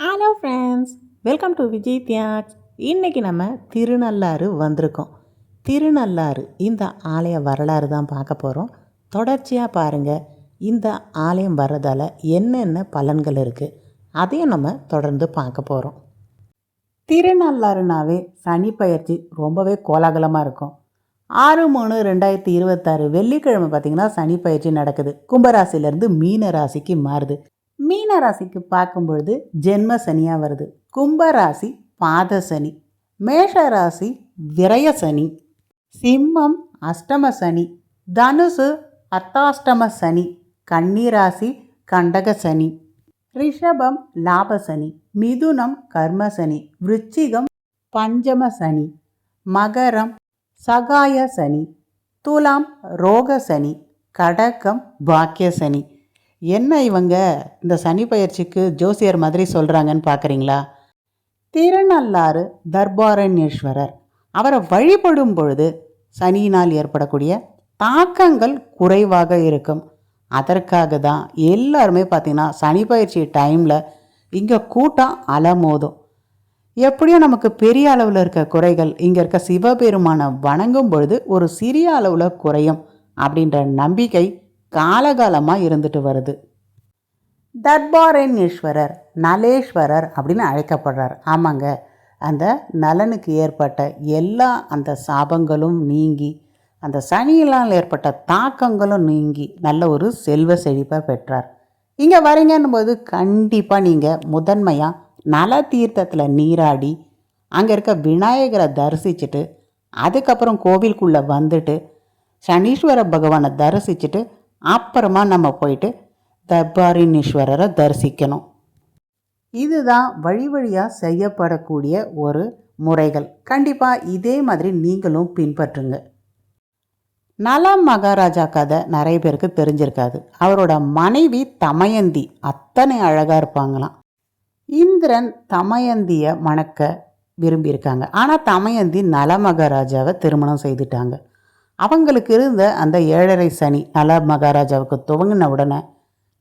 Hello friends, welcome to Vijay Thiyaks. இன்றைக்கி நம்ம திருநள்ளாறு வந்திருக்கோம். திருநள்ளாறு இந்த ஆலய வரலாறு தான் பார்க்க போகிறோம். தொடர்ச்சியாக பாருங்கள். இந்த ஆலயம் வர்றதால என்னென்ன பலன்கள் இருக்குது அதையும் நம்ம தொடர்ந்து பார்க்க போகிறோம். திருநள்ளாறுனாவே சனி பயிற்சி ரொம்பவே கோலாகலமாக இருக்கும். 6/3/2026 வெள்ளிக்கிழமை பார்த்திங்கன்னா சனி பயிற்சி நடக்குது. கும்பராசிலேருந்து மீன ராசிக்கு மாறுது. மீன ராசிக்கு பார்க்கும்பொழுது ஜென்ம சனியாக வருது. கும்பராசி பாத சனி, மேஷ ராசி விரய சனி, சிம்மம் அஷ்டம சனி, தனுசு அர்த்தாஷ்டம சனி, கன்னிராசி கண்டக சனி, ரிஷபம் லாப சனி, மிதுனம் கர்ம சனி, விருச்சிகம் பஞ்சம சனி, மகரம் சகாய சனி, துலாம் ரோக சனி, கடகம் பாக்கிய சனி. என்ன இவங்க இந்த சனி பயிற்சிக்கு ஜோசியர் மாதிரி சொல்கிறாங்கன்னு பார்க்குறீங்களா? திருநள்ளாறு தர்பாரண்யேஸ்வரர் அவரை வழிபடும் பொழுது சனியினால் ஏற்படக்கூடிய தாக்கங்கள் குறைவாக இருக்கும். அதற்காக தான் எல்லாருமே பார்த்திங்கன்னா சனி பயிற்சி டைமில் இங்கே கூட்டம் அலமோதும். எப்படியும் நமக்கு பெரிய அளவில் இருக்க குறைகள் இங்கே இருக்க சிவபெருமானை வணங்கும் பொழுது ஒரு சிறிய அளவில் குறையும் அப்படின்ற நம்பிக்கை காலகாலமாக இருந்துட்டு வருது. தர்பாரண்யேஸ்வரர் நலேஸ்வரர் அப்படின்னு அழைக்கப்படுறார். ஆமாங்க, அந்த நலனுக்கு ஏற்பட்ட எல்லா அந்த சாபங்களும் நீங்கி, அந்த சனியினால் ஏற்பட்ட தாக்கங்களும் நீங்கி நல்ல ஒரு செல்வ செழிப்பை பெற்றார். இங்கே வரீங்கன்னும் போது கண்டிப்பாக நீங்கள் முதன்மையாக நல தீர்த்தத்தில் நீராடி அங்கே இருக்க விநாயகரை தரிசிச்சுட்டு அதுக்கப்புறம் கோவிலுக்குள்ளே வந்துட்டு சனீஸ்வர பகவானை தரிசிச்சுட்டு அப்புறமா நம்ம போயிட்டு தர்பாரண்யேஸ்வரரை தரிசிக்கணும். இதுதான் வழி வழியாக செய்யப்படக்கூடிய ஒரு முறைகள். கண்டிப்பாக இதே மாதிரி நீங்களும் பின்பற்றுங்க. நல மகாராஜா கதை நிறைய பேருக்கு தெரிஞ்சிருக்காது. அவரோட மனைவி தமயந்தி அத்தனை அழகாக இருப்பாங்களாம். இந்திரன் தமயந்தியை மணக்க விரும்பியிருக்காங்க. ஆனால் தமயந்தி நல மகாராஜாவை திருமணம் செய்துட்டாங்க. அவங்களுக்கு இருந்த அந்த 7.5 சனி நல மகாராஜாவுக்கு துவங்கின உடனே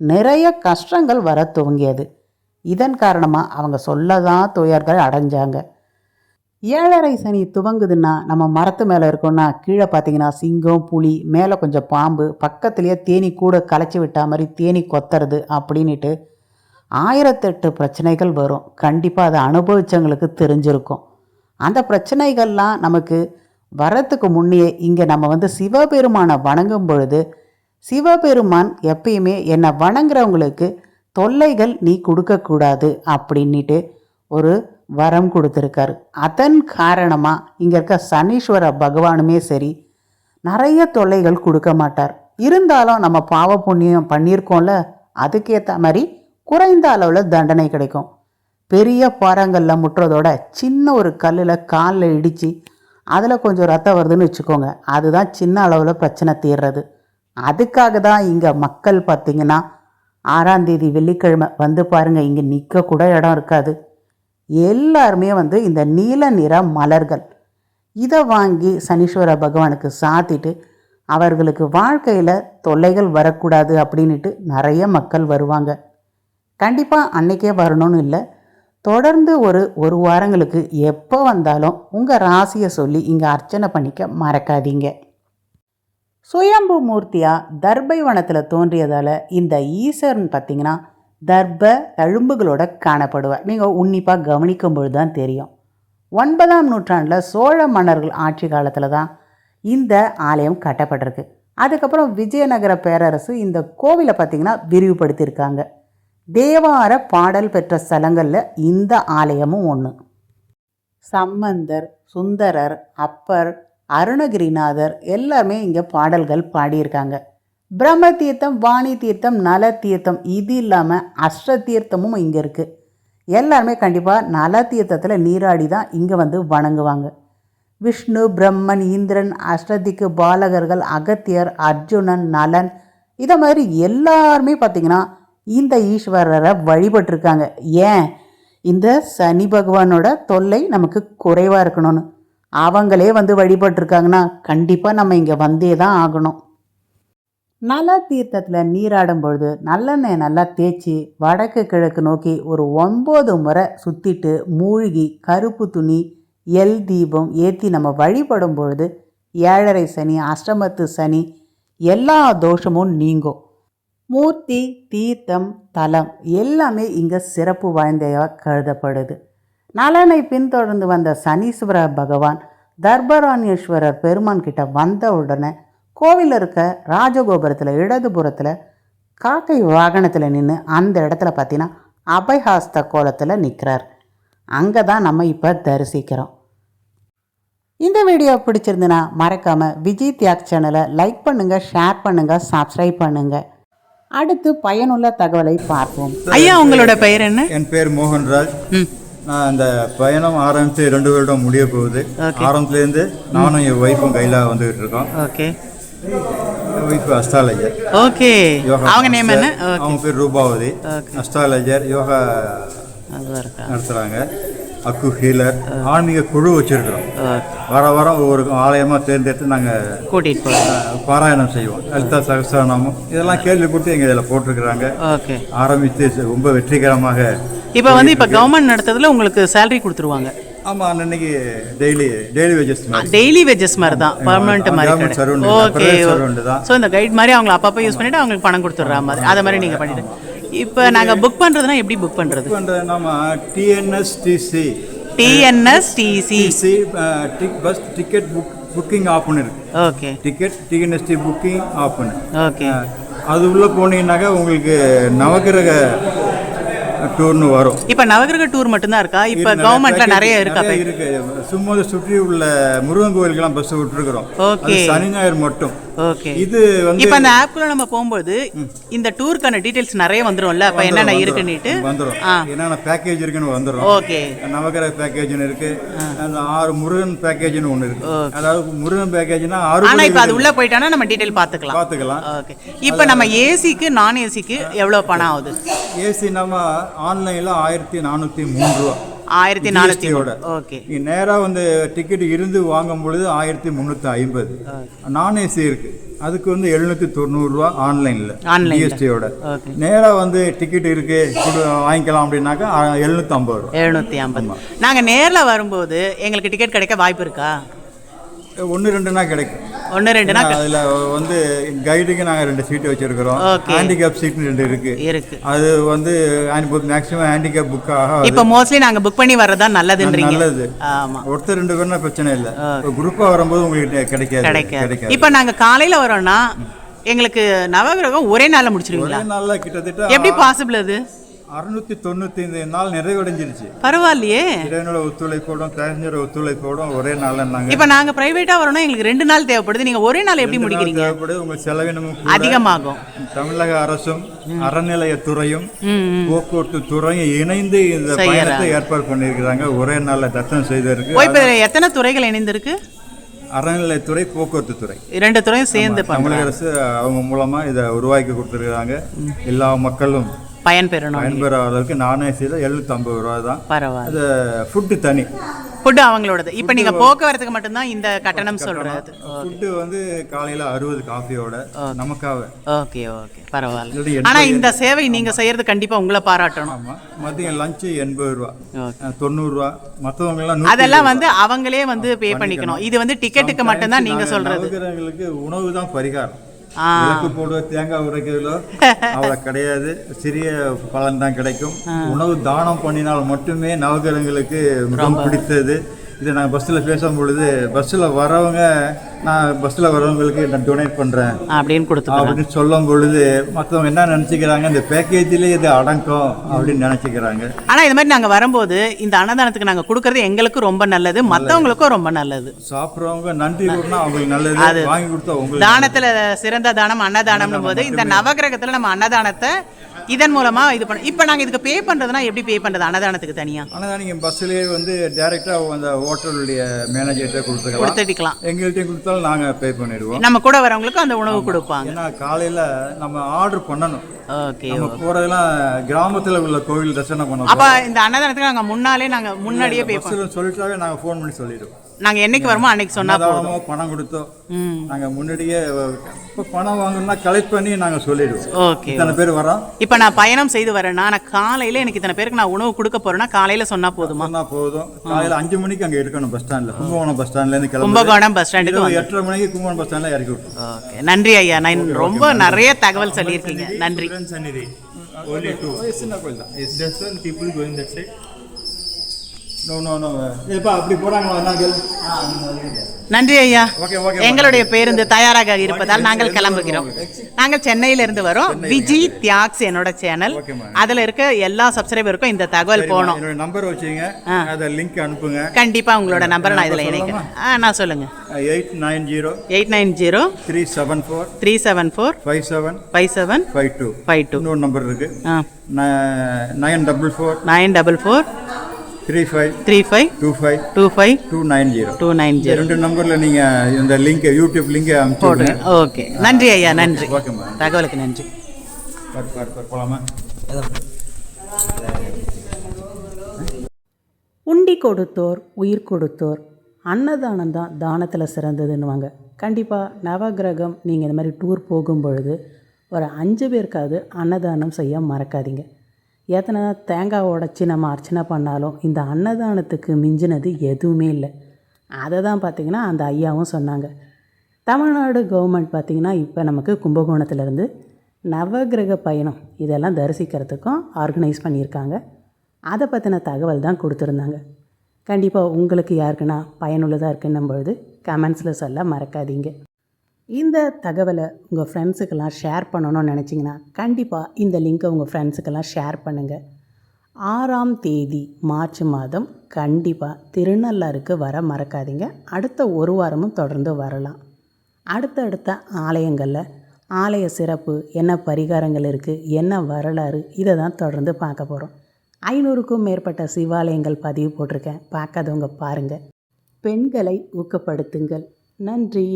நிறைய கஷ்டங்கள் வர துவங்கியது. இதன் காரணமாக அவங்க சொல்லதான் துயர்கள் அடைஞ்சாங்க. 7.5 சனி துவங்குதுன்னா நம்ம மரத்து மேலே இருக்கோம்னா கீழே பார்த்தீங்கன்னா சிங்கம், புலி, மேலே கொஞ்சம் பாம்பு, பக்கத்துலேயே தேனி கூட களைச்சி விட்டா மாதிரி தேனி கொத்துறது அப்படின்ட்டு 1008 பிரச்சனைகள் வரும். கண்டிப்பாக அதை அனுபவித்தவங்களுக்கு தெரிஞ்சிருக்கும். அந்த பிரச்சனைகள்லாம் நமக்கு வரத்துக்கு முன்னே இங்கே நம்ம சிவபெருமானை வணங்கும் பொழுது சிவபெருமான் எப்பயுமே என்னை வணங்குறவங்களுக்கு தொல்லைகள் நீ கொடுக்கக்கூடாது அப்படின்ட்டு ஒரு வரம் கொடுத்துருக்காரு. அதன் காரணமாக இங்கே இருக்க சனீஸ்வர பகவானுமே சரி நிறைய தொல்லைகள் கொடுக்க மாட்டார். இருந்தாலும் நம்ம பாவ புண்ணியம் பண்ணியிருக்கோம்ல, அதுக்கேற்ற மாதிரி குறைந்த அளவில் தண்டனை கிடைக்கும். பெரிய பாறாங்கல்ல முட்டுறதோட சின்ன ஒரு கல்லில் காலில் இடித்து அதில் கொஞ்சம் ரத்தம் வருதுன்னு வச்சுக்கோங்க, அதுதான் சின்ன அளவில் பிரச்சனை தீர்றது. அதுக்காக தான் இங்கே மக்கள் பார்த்திங்கன்னா 6ஆம் தேதி வெள்ளிக்கிழமை வந்து பாருங்கள், இங்கே நிற்க கூட இடம் இருக்காது. எல்லாருமே இந்த நீல நிற மலர்கள் இதை வாங்கி சனீஸ்வர பகவானுக்கு சாத்திட்டு அவர்களுக்கு வாழ்க்கையில் தொல்லைகள் வரக்கூடாது அப்படின்ட்டு நிறைய மக்கள் வருவாங்க. கண்டிப்பாக அன்னைக்கே வரணும்னு இல்லை, தொடர்ந்து ஒரு வாரங்களுக்கு எப்போ வந்தாலும் உங்கள் ராசியை சொல்லி இங்கே அர்ச்சனை பண்ணிக்க மறக்காதீங்க. சுயம்பு மூர்த்தியாக தர்பை வனத்தில் தோன்றியதால் இந்த ஈஸ்வரன் பார்த்திங்கன்னா தர்ப தழும்புகளோட காணப்படுவார். நீங்கள் உன்னிப்பாக கவனிக்கும் பொழுது தான் தெரியும். 9ஆம் நூற்றாண்டில் சோழ மன்னர்கள் ஆட்சி காலத்தில் தான் இந்த ஆலயம் கட்டப்பட்டிருக்கு. அதுக்கப்புறம் விஜயநகர பேரரசு இந்த கோவிலை பார்த்திங்கன்னா விரிவுபடுத்தியிருக்காங்க. தேவார பாடல் பெற்ற ஸ்தலங்களில் இந்த ஆலயமும் ஒன்று. சம்பந்தர், சுந்தரர், அப்பர், அருணகிரிநாதர் எல்லாருமே இங்கே பாடல்கள் பாடியிருக்காங்க. பிரம்ம தீர்த்தம், வாணி தீர்த்தம், நல தீர்த்தம், இது இல்லாமல் அஷ்ட தீர்த்தமும் இங்கே இருக்குது. எல்லாருமே கண்டிப்பாக நல தீர்த்தத்தில் நீராடி தான் இங்கே வணங்குவாங்க. விஷ்ணு, பிரம்மன், இந்திரன், அஷ்டதிக்கு பாலகர்கள், அகத்தியர், அர்ஜுனன், நலன், இதை மாதிரி எல்லாருமே பார்த்திங்கன்னா இந்த ஈஸ்வரரை வழிபட்டிருக்காங்க. ஏன்? இந்த சனி பகவானோட தொல்லை நமக்கு குறைவாக இருக்கணும்னு. அவங்களே வழிபட்டிருக்காங்கன்னா கண்டிப்பாக நம்ம இங்கே வந்தே தான் ஆகணும். நல தீர்த்தத்தில் நீராடும் பொழுது நல்லெண்ணெய் நல்லா தேய்ச்சி வடக்கு கிழக்கு நோக்கி ஒரு 9 முறை சுற்றிட்டு மூழ்கி கருப்பு துணி எல் தீபம் ஏற்றி நம்ம வழிபடும் பொழுது 7.5 சனி அஷ்டமத்து சனி எல்லா தோஷமும் நீங்கும். மூர்த்தி தீர்த்தம் தலம் எல்லாமே இங்கே சிறப்பு வாய்ந்ததாக கருதப்படுது. நலனை பின்தொடர்ந்து வந்த சனீஸ்வர பகவான் தர்பராணேஸ்வரர் பெருமான் கிட்ட வந்த உடனே கோவில் இருக்க ராஜகோபுரத்தில் இடதுபுறத்தில் காக்கை வாகனத்தில் நின்று அந்த இடத்துல பார்த்தீங்கன்னா அபயஹாஸ்த கோலத்தில் நிற்கிறார். அங்கே தான் நம்ம இப்போ தரிசிக்கிறோம். இந்த வீடியோ பிடிச்சிருந்துன்னா மறக்காமல் விஜய் தியாக் சேனலை லைக் பண்ணுங்கள், ஷேர் பண்ணுங்கள், சப்ஸ்கிரைப் பண்ணுங்கள். அடுத்து பயனுள்ள தகவலை பார்ப்போம். ஐயா, உங்களோட பெயர் என்ன? என் பேர் மோகன்ராஜ். நான் இந்த பயணம் ஆரம்பித்து 2 வருடம் முடிய போகுது. ஆரம்பத்துலேருந்து நானும் என் ஒய்ஃபும் கையில் வந்துகிட்டு இருக்கோம். ஓகே. Wife astrologer. ஓகே. அவங்க நேம் என்ன? அவங்க பேர் ரூபாவதி. அஸ்ட்ராலஜர், யோகா நடத்துகிறாங்க, அக்கு ஹீலர், ஆன்மீக குழு வச்சுருக்கிறோம். வாரம் ஒவ்வொரு ஆலயமாக தேர்ந்தெடுத்து நாங்கள் கூட்டிகிட்டு போகிறோம், பாராயணம் செய்வோம். லலிதா சகஸ்ரநாமம் இதெல்லாம் கேள்விப்பட்டு எங்கள் இதில் போட்டிருக்கிறாங்க. ஓகே. ஆரம்பித்து ரொம்ப வெற்றிகரமாக. இப்போ வந்து இப்போ கவர்மெண்ட் நடத்துறதுல உங்களுக்கு சேலரி கொடுத்துருவாங்க? ஆமாம், அன்னைக்கு டெய்லி வேஜஸ் மாதிரி. டெய்லி வேஜஸ் மாதிரி தான், பர்மனெண்ட் மாதிரி. ஓகே. ஸோ இந்த கைட் மாதிரி அவங்க அப்பப்போ யூஸ் பண்ணிவிட்டு அவங்களுக்கு பணம் கொடுத்துட்ற மாதிரி அதை மாதிரி நீங்கள் பண்ணிவிட்டு. இப்போ நாங்கள் புக் பண்ணுறதுனா எப்படி புக் பண்ணுறது? நம்ம டிஎன்எஸ்டிசி பஸ் டிக்கெட் புக்கிங் ஆப்னு இருக்கு. ஓகே. டிஎன்எஸ்டி புக்கிங் ஆப்னு. ஓகே. அது உள்ளே போனீங்கன்னாக்கா உங்களுக்கு நவகிரக டூர்னு வரும். இப்போ நவகிரக டூர் மட்டும்தான் இருக்கா? இப்போ கவர்மெண்ட்ல நிறைய இருக்கா? இருக்கு. சும்மா சுற்றி உள்ள முருகன் கோயிலுக்கெல்லாம் பஸ் விட்டுருக்கிறோம். ஓகே. சனி ஞாயிறு மட்டும். ஓகே. இது வந்து இப்போ அந்த ஆப்குள்ள நம்ம போகும்போது இந்த டூருக்கான டீடைல்ஸ் நிறைய வந்துரும்ல, அப்ப என்னென்ன இருக்குன்னுட்டு வந்துரும். என்னென்ன பேக்கேஜ் இருக்குன்னு வந்துரும். ஓகே. நவகிரக பேக்கேஜ்னு இருக்கு, அந்த 6 முருகன் பேக்கேஜ்னு ஒன்று இருக்கு. அதாவது முருகன் பேக்கேஜ்னா 6. ஆனா இப்போ அது உள்ள போயிட்டானா நம்ம டீடைல் பார்த்துக்கலாம். ஓகே. இப்போ நம்ம ஏசிக்கு நான் ஏசிக்கு எவ்வளவு பணம் ஆகுது? ஏசி நம்ம ஆன்லைனில் 1403 ரூபா. 1403. ஓகே. நேராக வந்து டிக்கெட் இருந்து வாங்கும் பொழுது 1350. நான் ஏசி இருக்கு, அதுக்கு வந்து 790 ரூபா ஆன்லைனில் ஜிஎஸ்டியோட. நேராக வந்து டிக்கெட் இருக்கு வாங்கிக்கலாம் அப்படின்னாக்கா 750 ரூபா. 750. நாங்கள் நேரில் வரும்போது எங்களுக்கு டிக்கெட் கிடைக்க வாய்ப்பு இருக்கா? 1-2னா கிடைக்கும். 1-2னா அதில் வந்து கைடுக்கு நாங்கள் 2 சீட்டு வச்சிருக்கிறோம். ஹேண்டிகேப் சீட் 2 இருக்கு. அது வந்து மேக்ஸிமம் ஹேண்டிகேப் புக் ஆகும். இப்போ மோஸ்ட்லி நாங்கள் புக் பண்ணி வர்றதா நல்லதுன்றீங்க. நல்லது. ஆமாம், ஒருத்தர் 2 பேர்னா பிரச்சனை இல்லை. குரூப்பாக வரும்போது உங்களுக்கு கிடைக்காது. இப்போ நாங்கள் காலையில் வரோம்னா எங்களுக்கு நவகிரகம் ஒரே நாளில் முடிச்சிருவீங்களா? ஒரே நாளில் கிட்டத்தட்ட எப்படி பாசிபிள் அது? 695 நாள் நிறைவடைஞ்சிருச்சு. பரவாயில்லையே. இறைவனோட ஒத்துழைப்போடும் பேசஞ்சரோட ஒத்துழைப்போடும் ஒரே நாள். இப்போ நாங்கள் பிரைவேட்டா வரணும், எங்களுக்கு 2 நாள் தேவைப்படுது. நீங்க ஒரே நாள் எப்படி முடிக்கிறீங்க? தேவைப்படுது. உங்க செலவினமும் அதிகமாகும். தமிழக அரசும் அறநிலையத்துறையும் போக்குவரத்து துறையும் இணைந்து இந்த பயணத்தை ஏற்பாடு பண்ணியிருக்கிறாங்க. ஒரே நாளில் தரிசனம் செய்திருக்கு. இப்போ எத்தனை துறைகள் இணைந்திருக்கு? அறநிலையத்துறை, போக்குவரத்து துறை, 2 துறையும் சேர்ந்து தமிழக அரசு அவங்க மூலமா இதை உருவாக்கி கொடுத்துருக்காங்க. எல்லா மக்களும் பயன்பெற அளவுக்கு நானேசியில் 750 ரூபா தான். பரவாயில்ல. அது ஃபுட்டு தனி, ஃபுட்டு அவங்களோடது. இப்போ நீங்கள் போக்குவரத்துக்கு மட்டும்தான் இந்த கட்டணம் சொல்கிறது. ஃபுட்டு வந்து காலையில் 60 காஃபியோட நமக்காக. ஓகே ஓகே, பரவாயில்ல. ஆனால் இந்த சேவை நீங்கள் செய்கிறது கண்டிப்பாக உங்களை பாராட்டணும். ஆமாம். மதியம் லஞ்சு 80 ரூபா, 90 ரூபா. மற்றவங்கலாம் அதெல்லாம் வந்து அவங்களே வந்து பே பண்ணிக்கணும். இது வந்து டிக்கெட்டுக்கு மட்டும்தான் நீங்கள் சொல்கிறது. உணவு தான் பரிகாரம். விளக்கு போடுவ தேங்காய் உரைக்கிறதோ அவ்வளோ கிடையாது. சிறிய பலன் தான் கிடைக்கும். உணவு தானம் பண்ணினால் மட்டுமே நவகிரகங்களுக்கு மிகவும் பிடித்தது. இதை நான் பஸ்ஸில் பேசும் பொழுது பஸ்ஸில் வரவங்க, நான் பஸ்ஸில் வரவங்களுக்கு நான் டொனேட் பண்ணுறேன் அப்படின்னு சொல்லும் பொழுது மற்றவங்க என்ன நினச்சிக்கிறாங்க, இந்த பேக்கேஜிலே இது அடங்கும் அப்படின்னு நினச்சிக்கிறாங்க. ஆனால் இது மாதிரி நாங்கள் வரும்போது இந்த அன்னதானத்துக்கு நாங்கள் கொடுக்கறது எங்களுக்கு ரொம்ப நல்லது, மற்றவங்களுக்கும் ரொம்ப நல்லது. சாப்பிட்றவங்க நன்றி கூடனா அவங்களுக்கு நல்லது, வாங்கி கொடுத்தா உங்களுக்கு. தானத்தில் சிறந்த தானம் அன்னதானம் போது இந்த நவகிரகத்தில் நம்ம அன்னதானத்தை இதன் மூலமா இது பண்ண. இப்போ நாங்கள் இதுக்கு பே பண்ணுறதுனா எப்படி பே பண்ணுறது? அன்னதானத்துக்கு தனியாக? அன்னதானம் நீங்கள் பஸ்ஸிலேயே வந்து டேரெக்டாக அந்த ஹோட்டலுடைய மேனேஜர்கிட்ட கொடுத்துக்கலாம். எங்கள்கிட்ட கொடுத்தாலும் நாங்கள் பே பண்ணிடுவோம். நம்ம கூட வரவங்களுக்கு அந்த உணவு கொடுப்பாங்க. ஏன்னா காலையில் நம்ம ஆர்டர் பண்ணணும். ஓகே. நம்ம போகிறதெல்லாம் கிராமத்தில் உள்ள கோவில் தரிசனம் பண்ணோம். அப்போ இந்த அன்னதானத்துக்கு நாங்கள் முன்னாடியே பே சொல்லிட்டாவே நாங்கள் ஃபோன் பண்ணி சொல்லிடுவோம். நாங்கள் என்னைக்கு வரமோ அன்னைக்கு சொன்னால் போதும். அன்னதானமோ பணம் கொடுத்தோம் நாங்கள் முன்னாடியே இப்போ பணம் வாங்கணும்னா கலெக்ட் பண்ணி நாங்கள் சொல்லிடுவோம். ஓகே. இத்தனை பேர் வரோம். இப்போ நான் பயணம் செய்து வரேன்னா நான் காலையில் எனக்கு இத்தனை பேருக்கு நான் உணவு கொடுக்க போகிறேன்னா காலையில் சொன்னால் போதுமா? சொன்னால் போதும். காலையில் 5 மணிக்கு அங்கே இருக்கணும் பஸ் ஸ்டாண்டில். கும்பகோணம் பஸ் ஸ்டாண்ட்லேருந்து கிளம்பி கும்பகோணம் பஸ் ஸ்டாண்டுக்கு 8:30 மணிக்கு கும்பகோணம் பஸ் ஸ்டாண்டில் இறக்கி விட்டுருவோம். ஓகே, நன்றி ஐயா. நான் ரொம்ப நிறைய தகவல் சொல்லியிருக்கீங்க. நன்றி. Only 2. சின்ன கோயில் தான். There's some people going that side. No இப்போ அப்படி போகிறாங்களா? நன்றி ஐயா. Okay okay. எங்களுடைய பேருந்து தயாராக இருப்பதால் நாங்கள் கிளம்புகிறோம். நாங்கள் சென்னையிலிருந்து வரோம். விஜி தியாக்ஸ் என்னோட சேனல். அதில் இருக்க எல்லா சப்ஸ்கிரைபருக்கும் இந்த தகவல் போகணும். என்னோட நம்பர் வச்சுங்க, அதை லிங்க் அனுப்புங்க. கண்டிப்பாக உங்களோட நம்பரை நான் இதில் இணைக்கிறேன். நான் சொல்லுங்க. 890 374 5752. இன்னொரு நம்பர் இருக்கு 944 35 25 290. ரெண்டு நம்பர்ல நீங்க இந்த லிங்க் யூடியூப் லிங்க் அனுப்பிச்சு. ஓகே, நன்றி ஐயா. நன்றி. ஓகேம்மா. தகவலுக்கு நன்றி. போலாமா? உண்டி கொடுத்தோர் உயிர் கொடுத்தோர், அன்னதானம் தான் தானத்தில் சிறந்ததுன்னுவாங்க. கண்டிப்பாக நவகிரகம் நீங்கள் இந்த மாதிரி டூர் போகும் பொழுது ஒரு 5 பேருக்காவது அன்னதானம் செய்ய மறக்காதீங்க. எத்தனை தேங்காய் உடச்சி நம்ம அர்ச்சனை பண்ணாலும் இந்த அன்னதானத்துக்கு மிஞ்சினது எதுவுமே இல்லை. அதை தான் பார்த்திங்கன்னா அந்த ஐயாவும் சொன்னாங்க. தமிழ்நாடு கவர்மெண்ட் பார்த்திங்கன்னா இப்போ நமக்கு கும்பகோணத்துலேருந்து நவகிரக பயணம் இதெல்லாம் தரிசிக்கிறதுக்கும் ஆர்கனைஸ் பண்ணியிருக்காங்க. அதை பற்றின தகவல் தான் கொடுத்துருந்தாங்க. கண்டிப்பாக உங்களுக்கு யாருக்குன்னா பயனுள்ளதாக இருக்குன்னும் பொழுது கமெண்ட்ஸில் சொல்ல மறக்காதீங்க. இந்த தகவலை உங்கள் ஃப்ரெண்ட்ஸுக்கெல்லாம் ஷேர் பண்ணணும்னு நினச்சிங்கன்னா கண்டிப்பாக இந்த லிங்க்கை உங்கள் ஃப்ரெண்ட்ஸுக்கெல்லாம் ஷேர் பண்ணுங்கள். 6ஆம் தேதி மார்ச் மாதம் கண்டிப்பாக திருநள்ளாருக்கு வர மறக்காதீங்க. அடுத்த ஒரு வாரமும் தொடர்ந்து வரலாம். அடுத்தடுத்த ஆலயங்களில் ஆலய சிறப்பு, என்ன பரிகாரங்கள் இருக்குது, என்ன வரலாறு, இதை தான் தொடர்ந்து பார்க்க போகிறோம். 500க்கும் மேற்பட்ட சிவாலயங்கள் பதிவு போட்டிருக்கேன். பார்க்காதவங்க பாருங்கள். பெண்களை ஊக்கப்படுத்துங்கள். நன்றி.